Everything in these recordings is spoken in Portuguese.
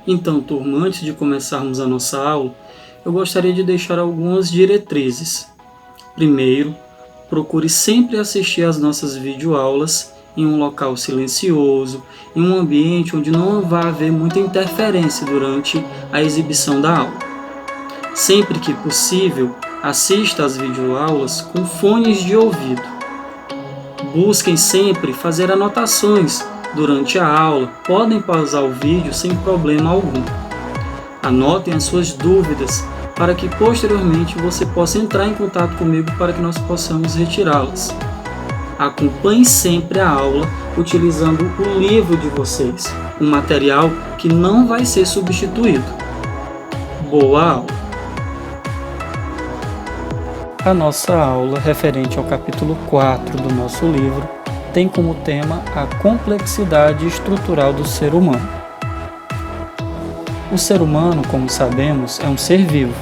Então, turma, antes de começarmos a nossa aula, eu gostaria de deixar algumas diretrizes. Primeiro, procure sempre assistir às nossas videoaulas em um local silencioso, em um ambiente onde não vai haver muita interferência durante a exibição da aula. Sempre que possível, assista às videoaulas com fones de ouvido. Busquem sempre fazer anotações durante a aula, podem pausar o vídeo sem problema algum. Anotem as suas dúvidas para que posteriormente você possa entrar em contato comigo para que nós possamos retirá-las. Acompanhe sempre a aula utilizando o livro de vocês, um material que não vai ser substituído. Boa aula! A nossa aula referente ao capítulo 4 do nosso livro tem como tema a complexidade estrutural do ser humano. O ser humano, como sabemos, é um ser vivo.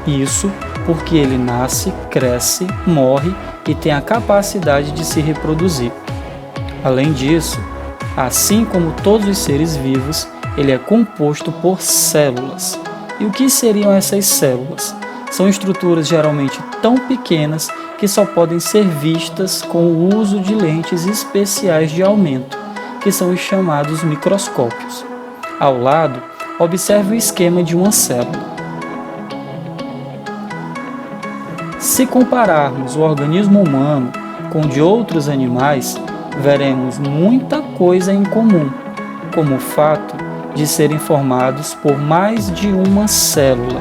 Isso porque ele nasce, cresce, morre e tem a capacidade de se reproduzir. Além disso, assim como todos os seres vivos, ele é composto por células. E o que seriam essas células? São estruturas geralmente tão pequenas que só podem ser vistas com o uso de lentes especiais de aumento, que são os chamados microscópios. Ao lado, observe o esquema de uma célula. Se compararmos o organismo humano com o de outros animais, veremos muita coisa em comum, como o fato de serem formados por mais de uma célula.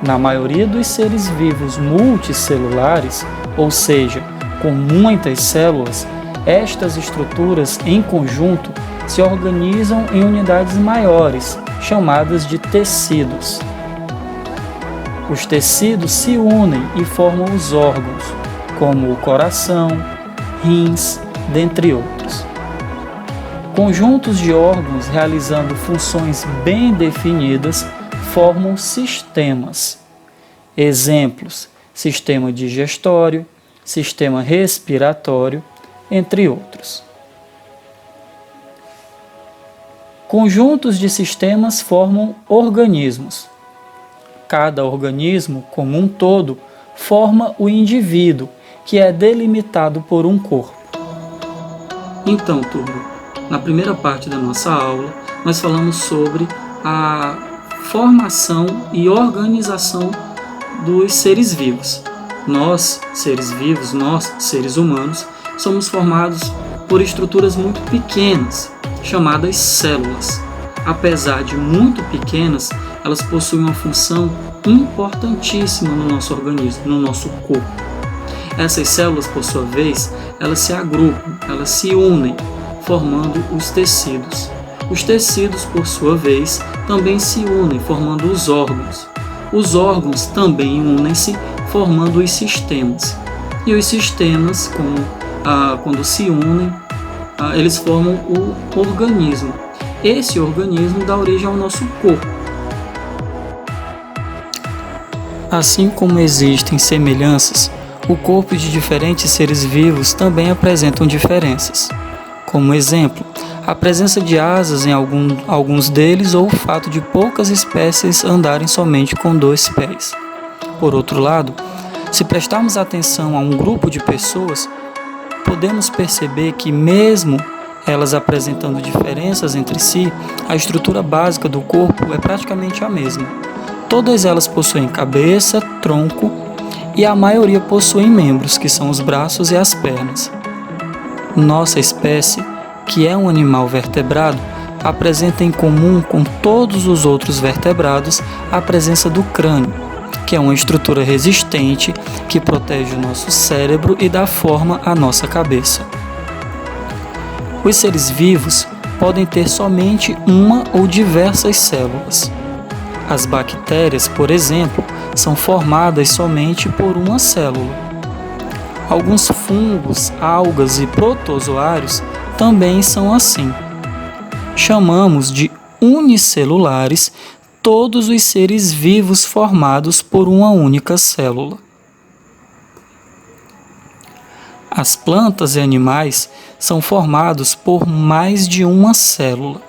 Na maioria dos seres vivos multicelulares, ou seja, com muitas células, estas estruturas em conjunto se organizam em unidades maiores, chamadas de tecidos. Os tecidos se unem e formam os órgãos, como o coração, rins, dentre outros. Conjuntos de órgãos realizando funções bem definidas formam sistemas. Exemplos: sistema digestório, sistema respiratório, entre outros. Conjuntos de sistemas formam organismos. Cada organismo, como um todo, forma o indivíduo, que é delimitado por um corpo. Então, turma, na primeira parte da nossa aula, nós falamos sobre a formação e organização dos seres vivos. Nós, seres vivos, nós, seres humanos, somos formados por estruturas muito pequenas, chamadas células. Apesar de muito pequenas, elas possuem uma função importantíssima no nosso organismo, no nosso corpo. Essas células, por sua vez, elas se agrupam, elas se unem, formando os tecidos. Os tecidos, por sua vez, também se unem, formando os órgãos. Os órgãos também unem-se, formando os sistemas. E os sistemas, quando se unem, eles formam o organismo. Esse organismo dá origem ao nosso corpo. Assim como existem semelhanças, o corpo de diferentes seres vivos também apresentam diferenças. Como exemplo, a presença de asas em alguns deles ou o fato de poucas espécies andarem somente com 2 pés. Por outro lado, se prestarmos atenção a um grupo de pessoas, podemos perceber que mesmo elas apresentando diferenças entre si, a estrutura básica do corpo é praticamente a mesma. Todas elas possuem cabeça, tronco e a maioria possuem membros, que são os braços e as pernas. Nossa espécie, que é um animal vertebrado, apresenta em comum com todos os outros vertebrados a presença do crânio, que é uma estrutura resistente que protege o nosso cérebro e dá forma à nossa cabeça. Os seres vivos podem ter somente uma ou diversas células. As bactérias, por exemplo, são formadas somente por uma célula. Alguns fungos, algas e protozoários também são assim. Chamamos de unicelulares todos os seres vivos formados por uma única célula. As plantas e animais são formados por mais de uma célula.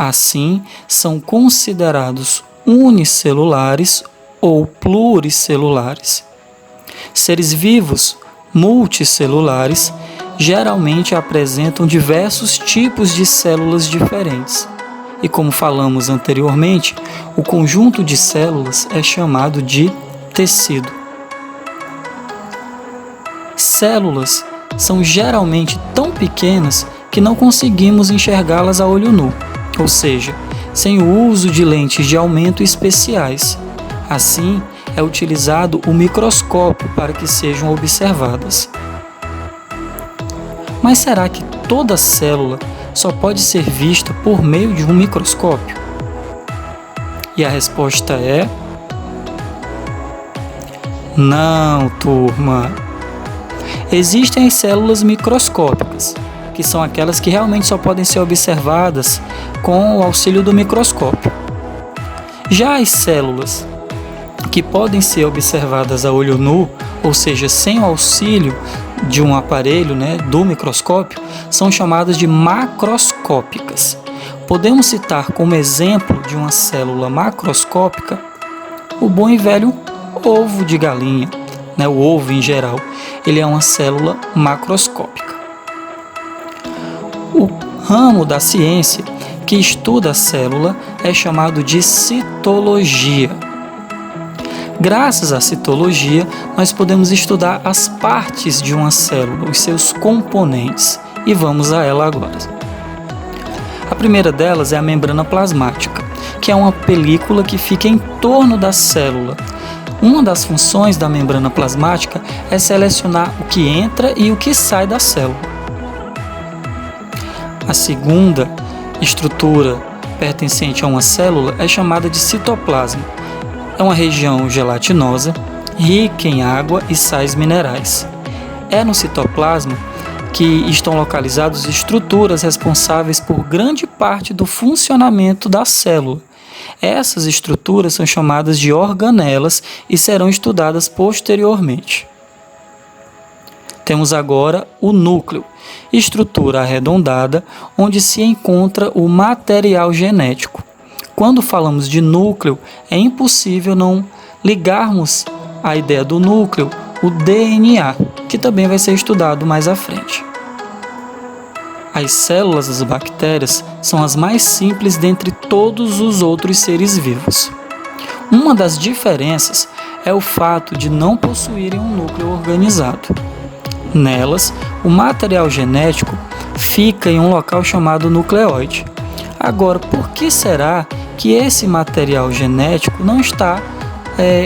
Assim, são considerados unicelulares ou pluricelulares. Seres vivos multicelulares geralmente apresentam diversos tipos de células diferentes. E como falamos anteriormente, o conjunto de células é chamado de tecido. Células são geralmente tão pequenas que não conseguimos enxergá-las a olho nu, ou seja, sem o uso de lentes de aumento especiais. Assim, é utilizado o microscópio para que sejam observadas. Mas será que toda célula só pode ser vista por meio de um microscópio? E a resposta é: não, turma. Existem as células microscópicas, que são aquelas que realmente só podem ser observadas com o auxílio do microscópio. Já as células que podem ser observadas a olho nu, ou seja, sem o auxílio de um aparelho, do microscópio, são chamadas de macroscópicas. Podemos citar como exemplo de uma célula macroscópica o bom e velho ovo de galinha, o ovo em geral, ele é uma célula macroscópica. O ramo da ciência que estuda a célula é chamado de citologia. Graças à citologia, nós podemos estudar as partes de uma célula, os seus componentes, e vamos a ela agora. A primeira delas é a membrana plasmática, que é uma película que fica em torno da célula. Uma das funções da membrana plasmática é selecionar o que entra e o que sai da célula. A segunda estrutura pertencente a uma célula é chamada de citoplasma. É uma região gelatinosa, rica em água e sais minerais. É no citoplasma que estão localizadas estruturas responsáveis por grande parte do funcionamento da célula. Essas estruturas são chamadas de organelas e serão estudadas posteriormente. Temos agora o núcleo, estrutura arredondada onde se encontra o material genético. Quando falamos de núcleo, é impossível não ligarmos à ideia do núcleo o DNA, que também vai ser estudado mais à frente. As células das bactérias são as mais simples dentre todos os outros seres vivos. Uma das diferenças é o fato de não possuírem um núcleo organizado. Nelas, o material genético fica em um local chamado nucleóide. Agora, por que será que esse material genético não está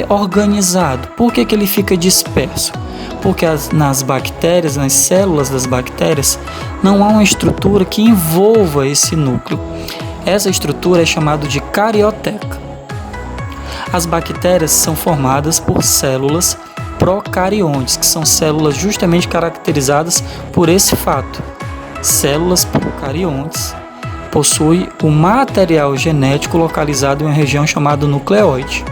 organizado? Por que ele fica disperso? Porque nas bactérias, nas células das bactérias, não há uma estrutura que envolva esse núcleo. Essa estrutura é chamada de carioteca. As bactérias são formadas por células procariontes, que são células justamente caracterizadas por esse fato. Células procariontes possuem o material genético localizado em uma região chamada nucleóide.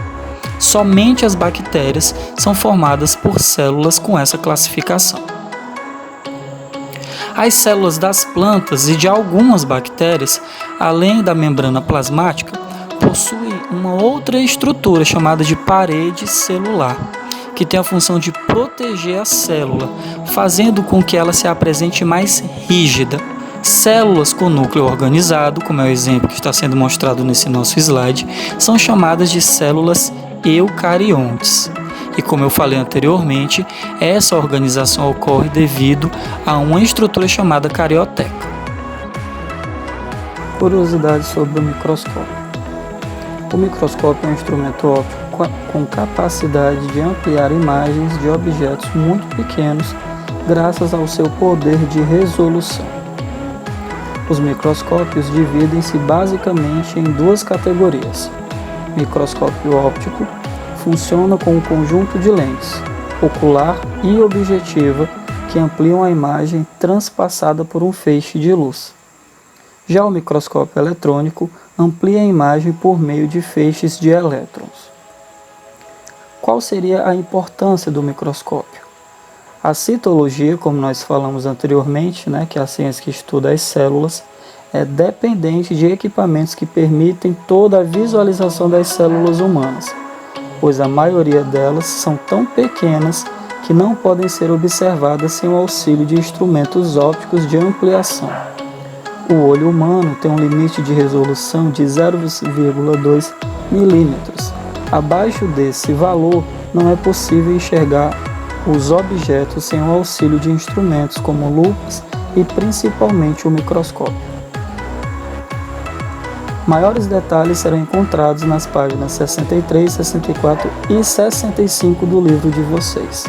Somente as bactérias são formadas por células com essa classificação. As células das plantas e de algumas bactérias, além da membrana plasmática, possuem uma outra estrutura chamada de parede celular, que tem a função de proteger a célula, fazendo com que ela se apresente mais rígida. Células com núcleo organizado, como é o exemplo que está sendo mostrado nesse nosso slide, são chamadas de células eucariontes. E como eu falei anteriormente, essa organização ocorre devido a uma estrutura chamada carioteca. Curiosidades sobre o microscópio. O microscópio é um instrumento óptico com capacidade de ampliar imagens de objetos muito pequenos graças ao seu poder de resolução. Os microscópios dividem-se basicamente em duas categorias. Microscópio óptico funciona com um conjunto de lentes, ocular e objetiva, que ampliam a imagem transpassada por um feixe de luz. Já o microscópio eletrônico amplia a imagem por meio de feixes de elétrons. Qual seria a importância do microscópio? A citologia, como nós falamos anteriormente, que é a ciência que estuda as células, é dependente de equipamentos que permitem toda a visualização das células humanas, pois a maioria delas são tão pequenas que não podem ser observadas sem o auxílio de instrumentos ópticos de ampliação. O olho humano tem um limite de resolução de 0,2 milímetros. Abaixo desse valor, não é possível enxergar os objetos sem o auxílio de instrumentos como lupas e principalmente o microscópio. Maiores detalhes serão encontrados nas páginas 63, 64 e 65 do livro de vocês.